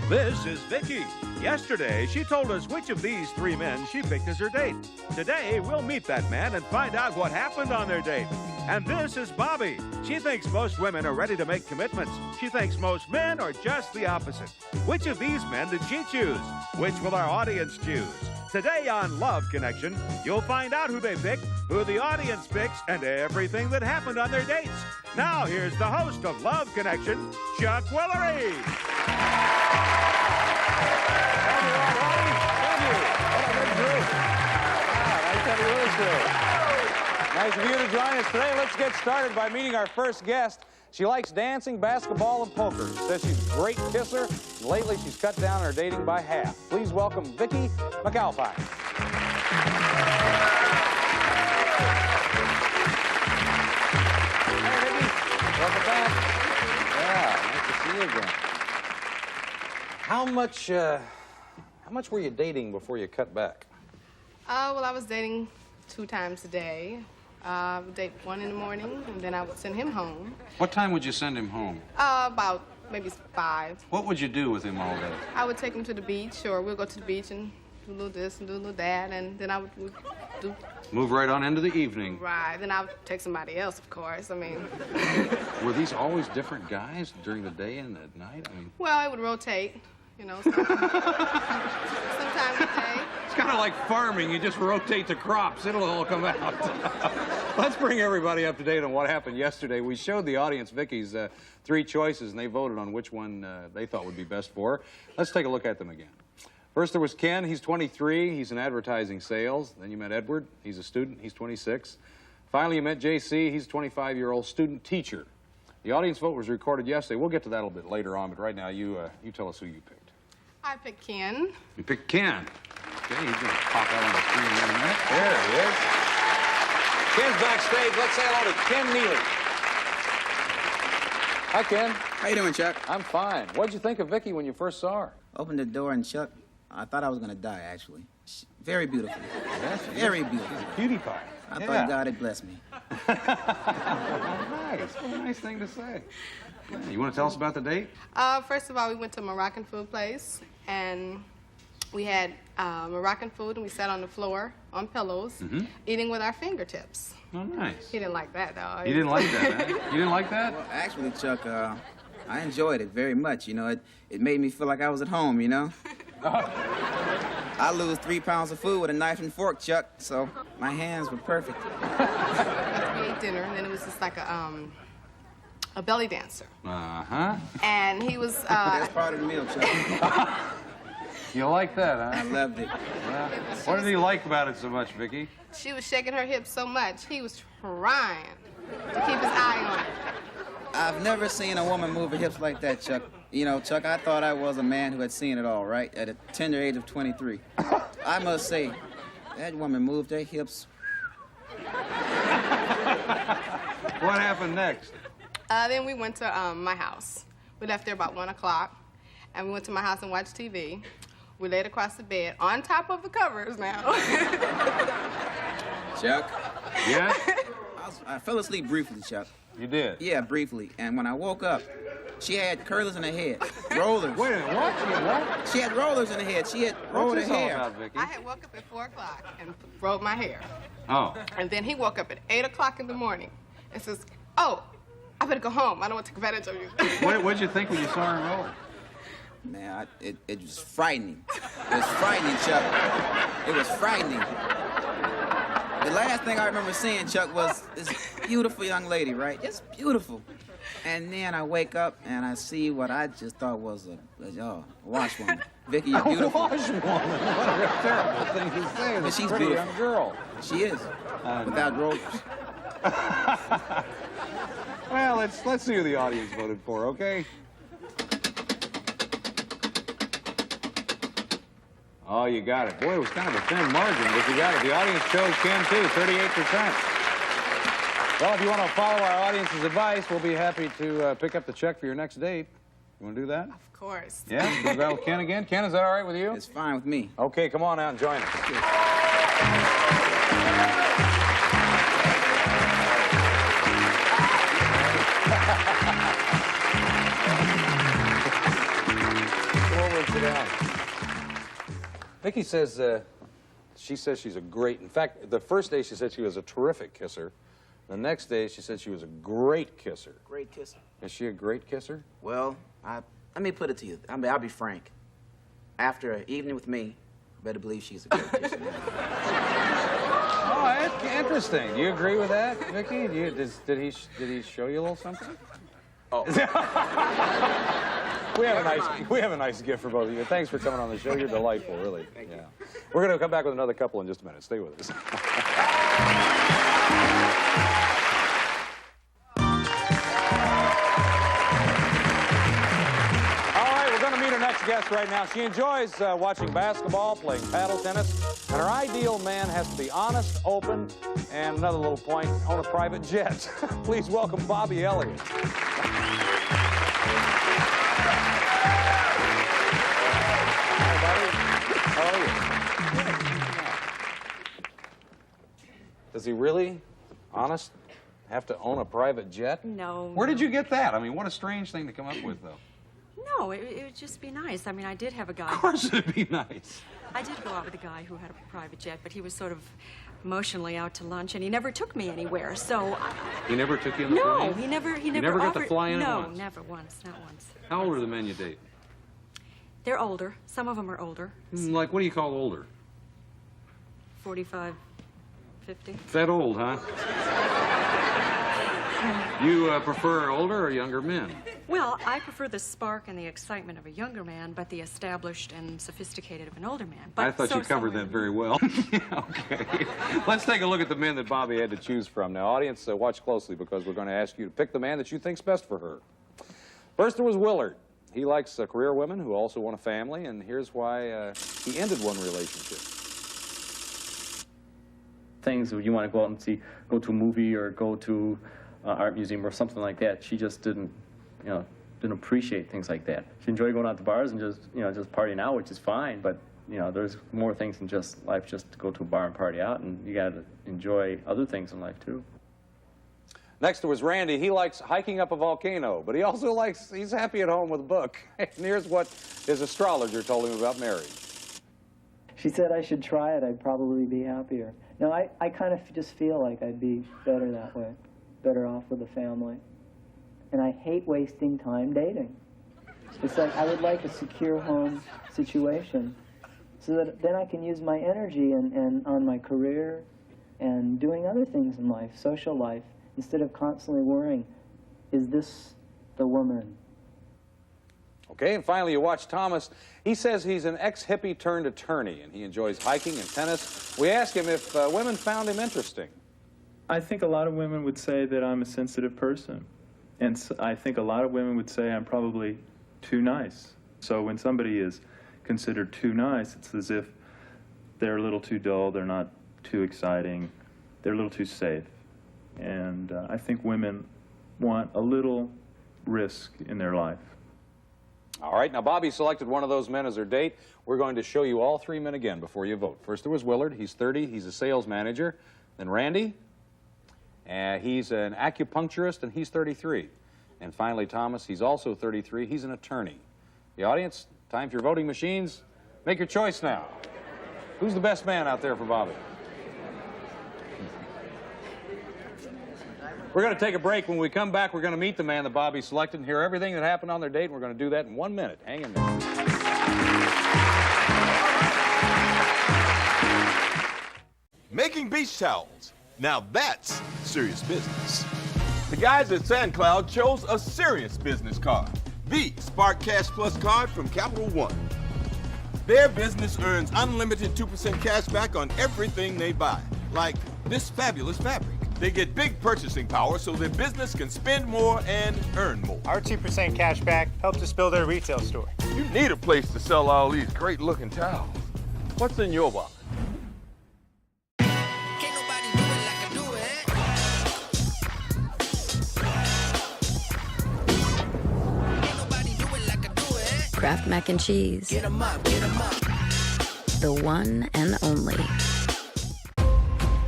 This is Vicki. Yesterday, she told us which of these three men she picked as her date. Today, we'll meet that man and find out what happened on their date. And this is Bobby. She thinks most women are ready to make commitments. She thinks most men are just the opposite. Which of these men did she choose? Which will our audience choose? Today on Love Connection, you'll find out who they picked, who the audience picks, and everything that happened on their dates. Now, here's the host of Love Connection, Chuck Willery. Nice of you to join us today. Let's get started by meeting our first guest. She likes dancing, basketball, and poker. Says she's a great kisser. Lately, she's cut down her dating by half. Please welcome Vicki McAlpine. Hey, Vicki. Welcome back. Yeah, nice to see you again. How much were you dating before you cut back? Well, I was dating 2 times a day. Would date 1 in the morning, and then I would send him home. What time would you send him home? About maybe 5. What would you do with him all day? I would take him to the beach, or we'll go to the beach and do a little this and do a little that, and then I would do... Move right on into the evening. Right, then I would take somebody else, of course. I mean... Were these always different guys during the day and at night? I mean... Well, it would rotate, you know. Sometimes a day. It's kind of like farming. You just rotate the crops. It'll all come out. Let's bring everybody up to date on what happened yesterday. We showed the audience Vicki's 3 choices, and they voted on which one they thought would be best for her. Let's take a look at them again. First, there was Ken. He's 23. He's in advertising sales. Then you met Edward. He's a student. He's 26. Finally, you met JC. He's a 25-year-old student teacher. The audience vote was recorded yesterday. We'll get to that a little bit later on, but right now, you tell us who you picked. I picked Ken. You picked Ken. Okay, he's going to pop out on the screen in a minute. There he is. Ken's backstage. Let's say hello to Ken Neely. Hi, Ken. How you doing, Chuck? I'm fine. What'd you think of Vicki when you first saw her? Opened the door, and Chuck, I thought I was going to die, actually. Very beautiful. Yes, Very beautiful. Cutie pie. I thought God had blessed me. Nice. What a nice thing to say. You want to tell us about the date? First of all, we went to a Moroccan food place, and we had Moroccan food, and we sat on the floor on pillows, eating with our fingertips. Oh, nice. He didn't like that, though. You didn't like that, huh? You didn't like that? Well, actually, Chuck, I enjoyed it very much. You know, it made me feel like I was at home, you know? I lose 3 pounds of food with a knife and fork, Chuck, so my hands were perfect. We ate dinner, and then it was just like a belly dancer. Uh-huh. And he was... That's part of the meal, Chuck. You like that, huh? I loved it. Yeah. What did he like about it so much, Vicki? She was shaking her hips so much, he was trying to keep his eye on her. I've never seen a woman move her hips like that, Chuck. You know, Chuck, I thought I was a man who had seen it all, right? At a tender age of 23. I must say, that woman moved her hips. What happened next? Then we went to my house. We left there about 1 o'clock, and we went to my house and watched TV. We laid across the bed, on top of the covers now. Chuck? Yeah? I fell asleep briefly, Chuck. You did? Yeah, briefly. And when I woke up, she had curlers in her head. Rollers. Wait a minute, what? She had what? She had rollers in her head. She had rolled her What's this all hair. about, Vicki? I had woke up at 4 o'clock and rolled my hair. Oh. And then he woke up at 8 o'clock in the morning and says, "Oh, I better go home. I don't want to take advantage of you." What'd you think when you saw her roll? Man, it was frightening. It was frightening, Chuck. It was frightening. The last thing I remember seeing, Chuck, was this beautiful young lady, right? Just beautiful. And then I wake up and I see what I just thought was a washwoman. Vicki, you're beautiful. A washwoman? What a terrible thing to say. But she's a pretty beautiful. young girl. She is, without rollers. Well, let's see who the audience voted for, okay? Oh, you got it. Boy, it was kind of a thin margin, but you got it. The audience chose Ken, too, 38%. Well, if you want to follow our audience's advice, we'll be happy to pick up the check for your next date. You want to do that? Of course. Yeah? You want to go with Ken again? Ken, is that all right with you? It's fine with me. Okay, come on out and join us. What was Vicki says, she says she's a great, in fact, the first day she said she was a terrific kisser. The next day she said she was a great kisser. Great kisser. Is she a great kisser? Well, let me put it to you. I'll be frank. After an evening with me, you better believe she's a great kisser. Oh, that's interesting. Do you agree with that, Vicki? Did he show you a little something? Oh. we have a nice gift for both of you. Thanks for coming on the show. You're delightful, really. Thank you. We're going to come back with another couple in just a minute. Stay with us. Guest right now. She enjoys watching basketball, playing paddle tennis, and her ideal man has to be honest, open, and another little point, own a private jet. Please welcome Bobby Elliott. Hi, Bobby. How are you? Does he really, honest, have to own a private jet? No. Where did you get that? I mean, what a strange thing to come up with, though. No, it would just be nice. I mean, I did have a guy. Of course it'd be nice. I did go out with a guy who had a private jet, but he was sort of emotionally out to lunch, and he never took me anywhere, so... He never took you on the plane? No, he never You never got offered... to fly in No, once? never once, not once. How old are the men you date? They're older. Some of them are older. Like, what do you call older? 45, 50. It's that old, huh? You prefer older or younger men? Well, I prefer the spark and the excitement of a younger man, but the established and sophisticated of an older man. But I thought you covered that very well. Okay. Let's take a look at the men that Bobby had to choose from. Now, audience, watch closely because we're going to ask you to pick the man that you think's best for her. First, there was Willard. He likes career women who also want a family, and here's why he ended one relationship. Things you want to go out and see, go to a movie or go to art museum or something like that. She just didn't appreciate things like that. She enjoyed going out to bars and just partying out, which is fine, but, there's more things than just life just to go to a bar and party out, and you got to enjoy other things in life, too. Next was Randy. He likes hiking up a volcano, but he also he's happy at home with a book. And here's what his astrologer told him about marriage. She said I should try it. I'd probably be happier. No, I kind of just feel like I'd be better that way, better off with a family. And I hate wasting time dating. It's like I would like a secure home situation so that then I can use my energy and on my career and doing other things in life, social life, instead of constantly worrying, is this the woman? Okay, and finally you watch Thomas. He says he's an ex-hippie turned attorney, and he enjoys hiking and tennis. We asked him if women found him interesting. I think a lot of women would say that I'm a sensitive person. And I think a lot of women would say I'm probably too nice. So when somebody is considered too nice, it's as if they're a little too dull, they're not too exciting, they're a little too safe. And I think women want a little risk in their life. All right, now Bobby selected one of those men as her date. We're going to show you all three men again before you vote. First there was Willard. He's 30. He's a sales manager. Then Randy. He's an acupuncturist, and he's 33. And finally, Thomas, he's also 33. He's an attorney. The audience, time for your voting machines. Make your choice now. Who's the best man out there for Bobby? We're going to take a break. When we come back, we're going to meet the man that Bobby selected and hear everything that happened on their date, and we're going to do that in 1 minute. Hang in there. Making beach towels. Now that's serious business. The guys at SandCloud chose a serious business card, the Spark Cash Plus card from Capital One. Their business earns unlimited 2% cash back on everything they buy, like this fabulous fabric. They get big purchasing power so their business can spend more and earn more. Our 2% cash back helped us build our retail store. You need a place to sell all these great-looking towels. What's in your box? Kraft mac and cheese. Get 'em up, get 'em up. The one and only.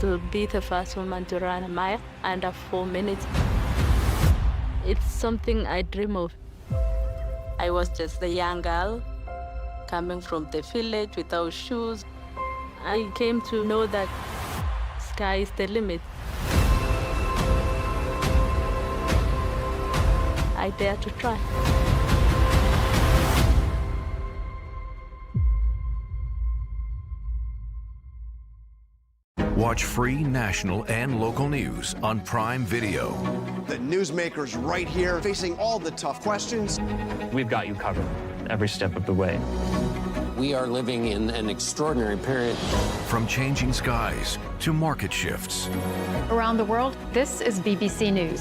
To be the first woman to run a mile under 4 minutes, it's something I dream of. I was just a young girl coming from the village without shoes. I came to know that sky is the limit. I dare to try. Watch free national and local news on Prime Video. The newsmakers right here facing all the tough questions. We've got you covered every step of the way. We are living in an extraordinary period. From changing skies to market shifts. Around the world, this is BBC News.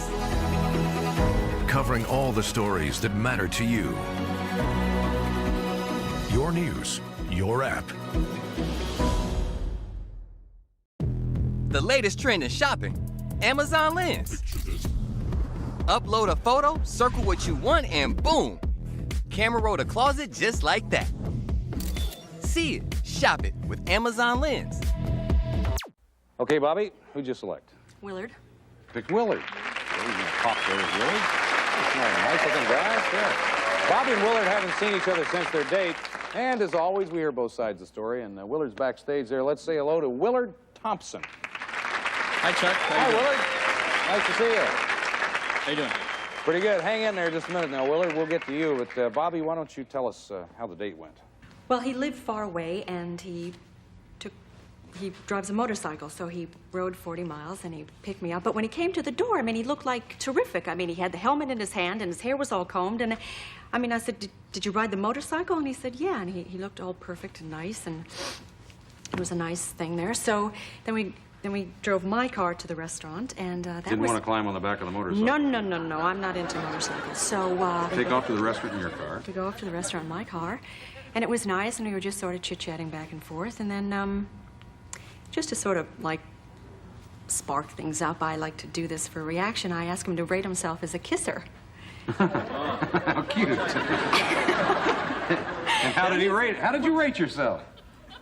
Covering all the stories that matter to you. Your news, your app. The latest trend in shopping, Amazon Lens. Upload a photo, circle what you want, and boom! Camera roll the closet just like that. See it, shop it with Amazon Lens. Okay, Bobby, who'd you select? Willard. Pick Willard. He's gonna pop there, Willard. Nice looking guys, yeah. Bobby and Willard haven't seen each other since their date, and as always, we hear both sides of the story, and Willard's backstage there. Let's say hello to Willard Thompson. Hi, Chuck. Hi, Willard. Nice to see you. How you doing? Pretty good. Hang in there just a minute now, Willard. We'll get to you, but Bobby, why don't you tell us how the date went? Well, he lived far away, and he drives a motorcycle, so he rode 40 miles, and he picked me up. But when he came to the door, I mean, he looked like terrific. I mean, he had the helmet in his hand, and his hair was all combed, and I mean, I said, did you ride the motorcycle? And he said, yeah, and he looked all perfect and nice, and it was a nice thing there. So then we drove my car to the restaurant, and that Didn't want to climb on the back of the motorcycle? No, I'm not into motorcycles. So take off to the restaurant in your car? To go off to the restaurant in my car. And it was nice, and we were just sort of chit-chatting back and forth. And then, just to sort of, like, spark things up, I like to do this for reaction. I asked him to rate himself as a kisser. How cute. And how did he rate it? How did you rate yourself?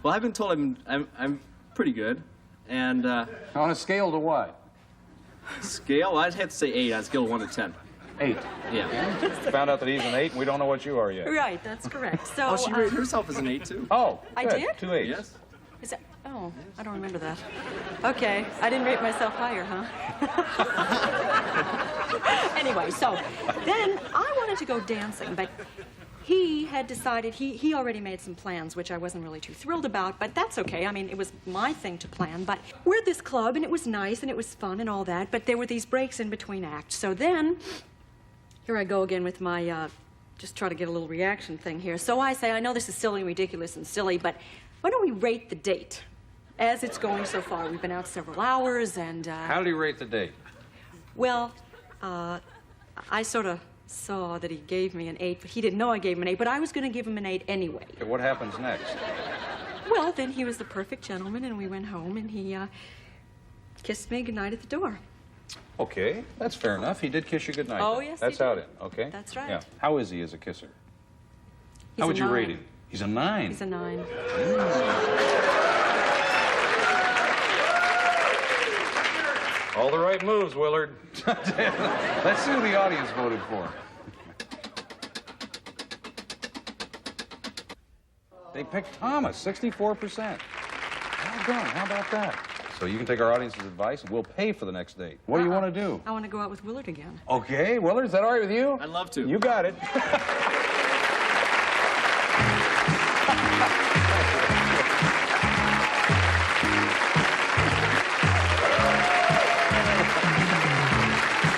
Well, I've been told I'm pretty good. And, on a scale to what? Scale? I'd have to say 8 on a scale of 1 to 10. 8? Yeah. Found out that he's an 8, and we don't know what you are yet. Right, that's correct. So, oh, she rated herself as an 8, too. Oh, I good. did? 2 8s. Yes. Is that, oh, I don't remember that. Okay, I didn't rate myself higher, huh? Anyway, so then I wanted to go dancing, but he had decided, he already made some plans, which I wasn't really too thrilled about, but that's okay. I mean, it was my thing to plan, but we're at this club, and it was nice, and it was fun and all that, but there were these breaks in between acts. So then, here I go again with my, just try to get a little reaction thing here. So I say, I know this is silly and ridiculous and silly, but why don't we rate the date as it's going so far? We've been out several hours, and, How did he rate the date? well, I sort of saw that he gave me an 8, but he didn't know I gave him an 8, but I was going to give him an 8 anyway. Okay, what happens next? Well, then he was the perfect gentleman, and we went home, and he kissed me goodnight at the door. Okay, that's fair enough. He did kiss you goodnight. Oh, then. yes, That's he did. out it, okay? That's right. Yeah. How is he as a kisser? He's How would a you 9. rate him? He's a 9. He's a 9. All the right moves, Willard. Let's see who the audience voted for. They picked Thomas, 64%. Well done, how about that? So you can take our audience's advice, and we'll pay for the next date. What do you want to do? I want to go out with Willard again. Okay, Willard, is that all right with you? I'd love to. You got it.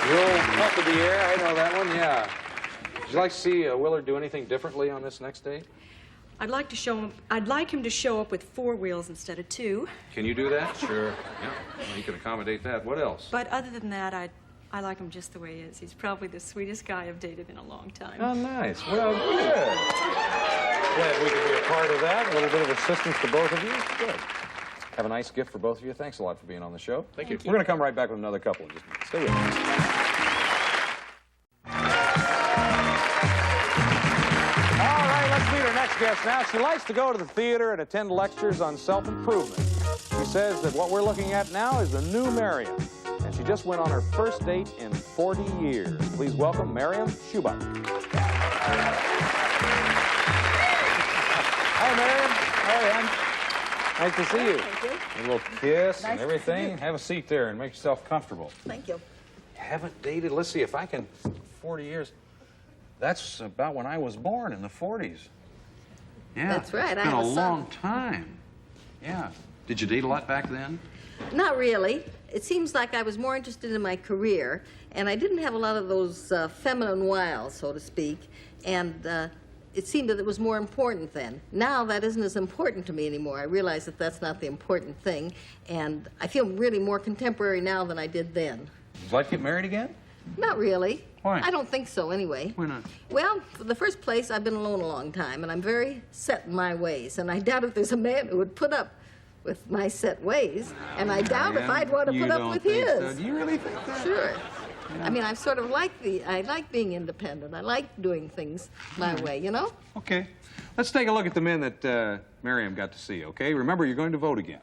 The old puff of the air, I know that one, yeah. Would you like to see Willard do anything differently on this next date? I'd like him to show up with 4 wheels instead of 2. Can you do that? Sure. Yeah, well, you can accommodate that. What else? But other than that, I like him just the way he is. He's probably the sweetest guy I've dated in a long time. Oh, nice. Well, good. Glad we could be a part of that. A little bit of assistance to both of you. Good. Have a nice gift for both of you. Thanks a lot for being on the show. Thank you. We're going to come right back with another couple in just a minute. Stay with us. All right, let's meet our next guest now. She likes to go to the theater and attend lectures on self-improvement. She says that what we're looking at now is the new Miriam. And she just went on her first date in 40 years. Please welcome Miriam Schubach. Hi, Miriam. Hi, Nice to see you. Thank you. A little kiss Nice and to everything. see you. Have a seat there and make yourself comfortable. Thank you. Haven't dated, let's see if I can, 40 years. That's about when I was born, in the 40s. Yeah. That's right. It's I been have a a son. long time. Yeah. Did you date a lot back then? Not really. It seems like I was more interested in my career, and I didn't have a lot of those feminine wiles, so to speak, and it seemed that it was more important then. Now that isn't as important to me anymore. I realize that that's not the important thing, and I feel really more contemporary now than I did then. Would you like to get married again? Not really. Why? I don't think so, anyway. Why not? Well, for the first place, I've been alone a long time, and I'm very set in my ways, and I doubt if there's a man who would put up with my set ways, and I doubt if I'd want to You put up don't with think his. so. Do you really think that? Sure. I mean, I sort of like I like being independent. I like doing things my way, you know? Okay. Let's take a look at the men that Miriam got to see, okay? Remember, you're going to vote again.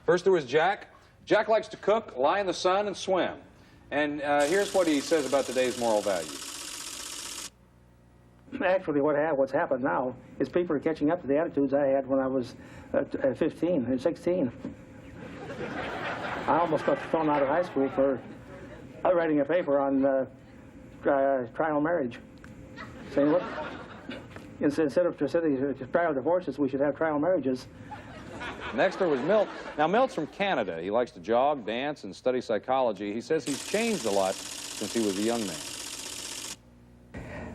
First, there was Jack. Jack likes to cook, lie in the sun, and swim. And here's what he says about today's moral values. Actually, what's happened now is people are catching up to the attitudes I had when I was 15 or 16. I almost got thrown out of high school for writing a paper on trial marriage, saying, look, instead of trial divorces, we should have trial marriages. Next, there was Milt. Now, Milt's from Canada. He likes to jog, dance, and study psychology. He says he's changed a lot since he was a young man.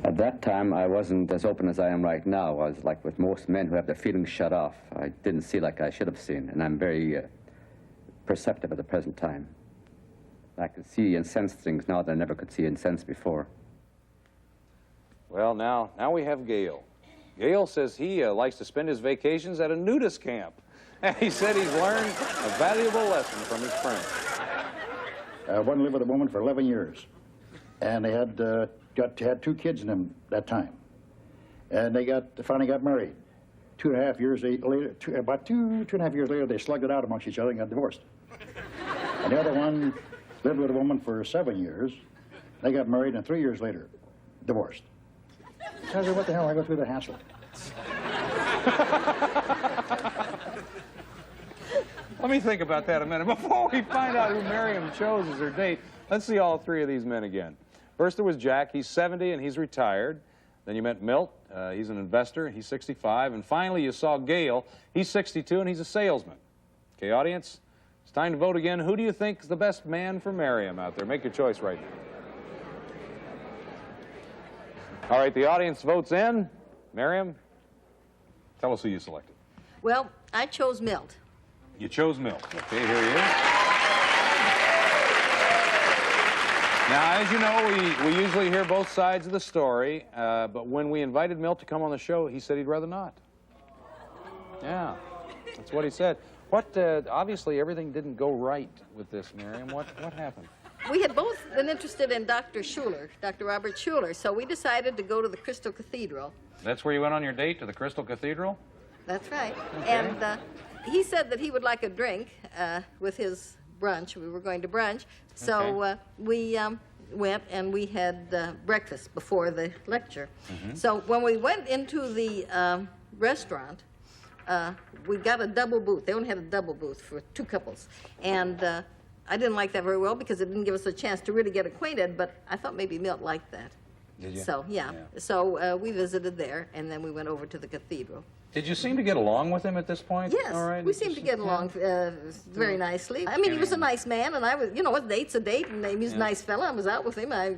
At that time, I wasn't as open as I am right now. I was like with most men who have their feelings shut off. I didn't see like I should have seen, and I'm very perceptive at the present time. I can see and sense things now that I never could see and sense before. Well, now we have Gail. Gail says he likes to spend his vacations at a nudist camp. And he said he's learned a valuable lesson from his friends. I went and lived with a woman for 11 years. And they had 2 kids in them that time. And they finally got married. 2.5 years later, about two and a half years later, they slugged it out amongst each other and got divorced. And the other one lived with a woman for 7 years. They got married, and 3 years later, divorced. So I said, what the hell, I go through the hassle. Let me think about that a minute. Before we find out who Miriam chose as her date, let's see all 3 of these men again. First, there was Jack. He's 70 and he's retired. Then you met Milt. He's an investor. He's 65. And finally, you saw Gail. He's 62 and he's a salesman. Okay, audience, it's time to vote again. Who do you think is the best man for Miriam out there? Make your choice right now. All right, the audience votes in. Miriam, tell us who you selected. Well, I chose Milt. You chose Milt. Okay, here he is. Now, as you know, we usually hear both sides of the story, but when we invited Milt to come on the show, he said he'd rather not. Yeah, that's what he said. Obviously, everything didn't go right with this, Miriam. What happened? We had both been interested in Dr. Schuler, Dr. Robert Schuler, so we decided to go to the Crystal Cathedral. That's where you went on your date, to the Crystal Cathedral? That's right. Okay. And he said that he would like a drink with his brunch. We were going to brunch. So we went and we had breakfast before the lecture. So when we went into the restaurant, we got a double booth. They only had a double booth for 2 couples. And I didn't like that very well because it didn't give us a chance to really get acquainted, but I thought maybe Milt liked that. Did you? So, yeah. So we visited there, and then we went over to the cathedral. Did you seem to get along with him at this point? Yes, All right. we seemed to get along very nicely. I mean, he was a nice man, and I was, you know, a date's a date, and he was a nice fella. I was out with him. I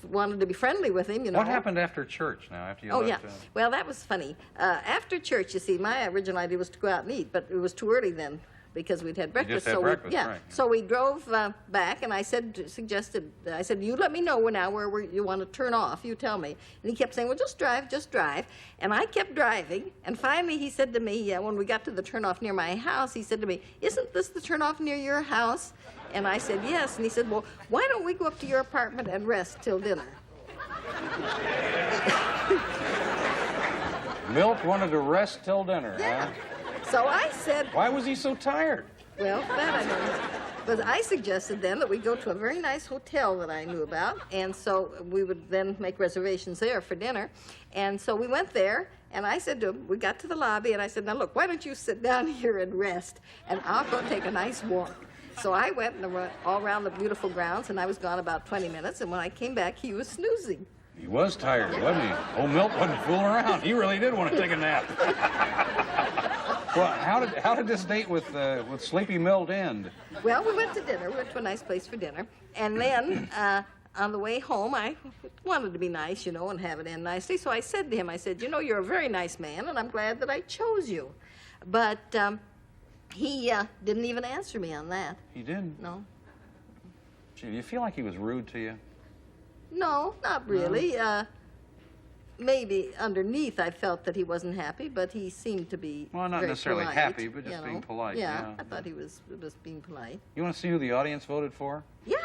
wanted to be friendly with him, you know. What happened after church now, after you left? Yeah. Well, that was funny. After church, you see, my original idea was to go out and eat, but it was too early then because we'd had breakfast. just had breakfast, right. So we drove back, and I suggested, you let me know where you want to turn off. You tell me. And he kept saying, well, just drive, just drive. And I kept driving, and finally he said to me, when we got to the turnoff near my house, he said to me, isn't this the turnoff near your house? And I said, yes. And he said, well, why don't we go up to your apartment and rest till dinner? Milt wanted to rest till dinner, huh? So I said... Why was he so tired? Well, that I don't know. But I suggested then that we go to a very nice hotel that I knew about, and so we would then make reservations there for dinner. And so we went there, and I said to him, we got to the lobby, and I said, now look, why don't you sit down here and rest, and I'll go take a nice walk. So I went all around the beautiful grounds, and I was gone about 20 minutes, and when I came back, he was snoozing. He was tired, wasn't he? Old Milt wasn't fooling around. He really did want to take a nap. Well, how did this date with Sleepy Milt end? Well, we went to dinner. We went to a nice place for dinner. And then on the way home, I wanted to be nice, you know, and have it end nicely. So I said to him, I said, you know, you're a very nice man, and I'm glad that I chose you. But he didn't even answer me on that. He didn't? No. Gee, do you feel like he was rude to you? No, not really. No. Maybe underneath I felt that he wasn't happy, but he seemed to be well, not very necessarily polite, happy, but just being polite. Yeah, I thought he was just being polite. You want to see who the audience voted for? Yeah.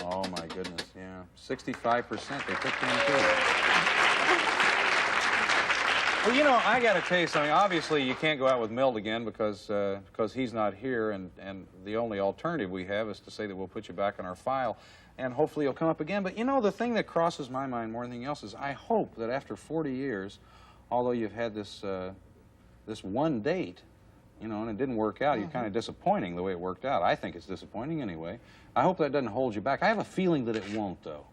Oh, my goodness, yeah. 65%, they picked him too. Well, you know, I got to tell you something. Obviously, you can't go out with Milt again because he's not here, and the only alternative we have is to say that we'll put you back on our file, and hopefully you'll come up again. But, you know, the thing that crosses my mind more than anything else is I hope that after 40 years, although you've had this one date, you know, and it didn't work out, you're kind of disappointing the way it worked out. I think it's disappointing anyway. I hope that doesn't hold you back. I have a feeling that it won't, though.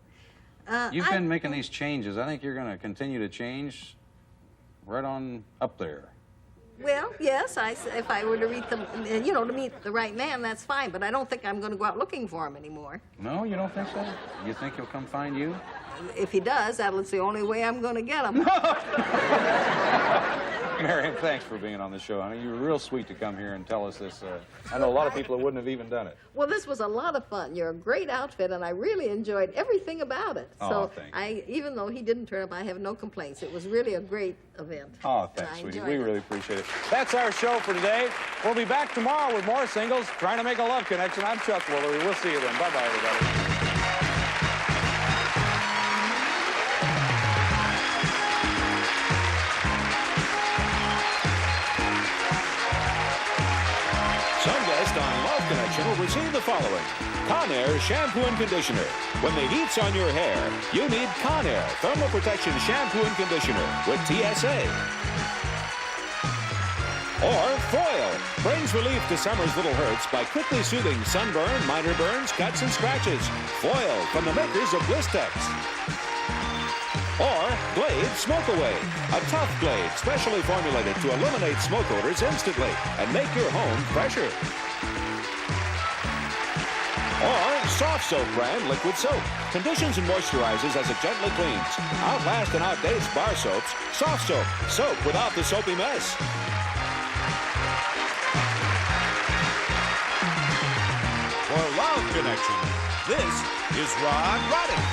You've been making these changes. I think you're going to continue to change right on up there. Well, yes, if I were to meet them, you know, to meet the right man, that's fine, but I don't think I'm going to go out looking for him anymore. No, you don't think so? You think he'll come find you? If he does, that's the only way I'm going to get him. Miriam, thanks for being on the show, honey. You were real sweet to come here and tell us this. I know a lot of people that wouldn't have even done it. Well, this was a lot of fun. You're a great outfit, and I really enjoyed everything about it. Oh, so even though he didn't turn up, I have no complaints. It was really a great event. Oh, thanks, sweetie. We really appreciate it. That's our show for today. We'll be back tomorrow with more singles, Trying to Make a Love Connection. I'm Chuck Willard. We'll see you then. Bye-bye, everybody. On Love Connection will receive the following: Conair shampoo and conditioner. When the heat's on your hair, you need Conair thermal protection shampoo and conditioner with TSA. Or Foil brings relief to summer's little hurts by quickly soothing sunburn, minor burns, cuts, and scratches. Foil from the makers of Blistex. Or Glade Smoke Away, a tough blade specially formulated to eliminate smoke odors instantly and make your home fresher. Or Soft Soap brand liquid soap. Conditions and moisturizes as it gently cleans. Outlast and outdates bar soaps. Soft Soap. Soap without the soapy mess. For Love Connection, this is Ron Roddick.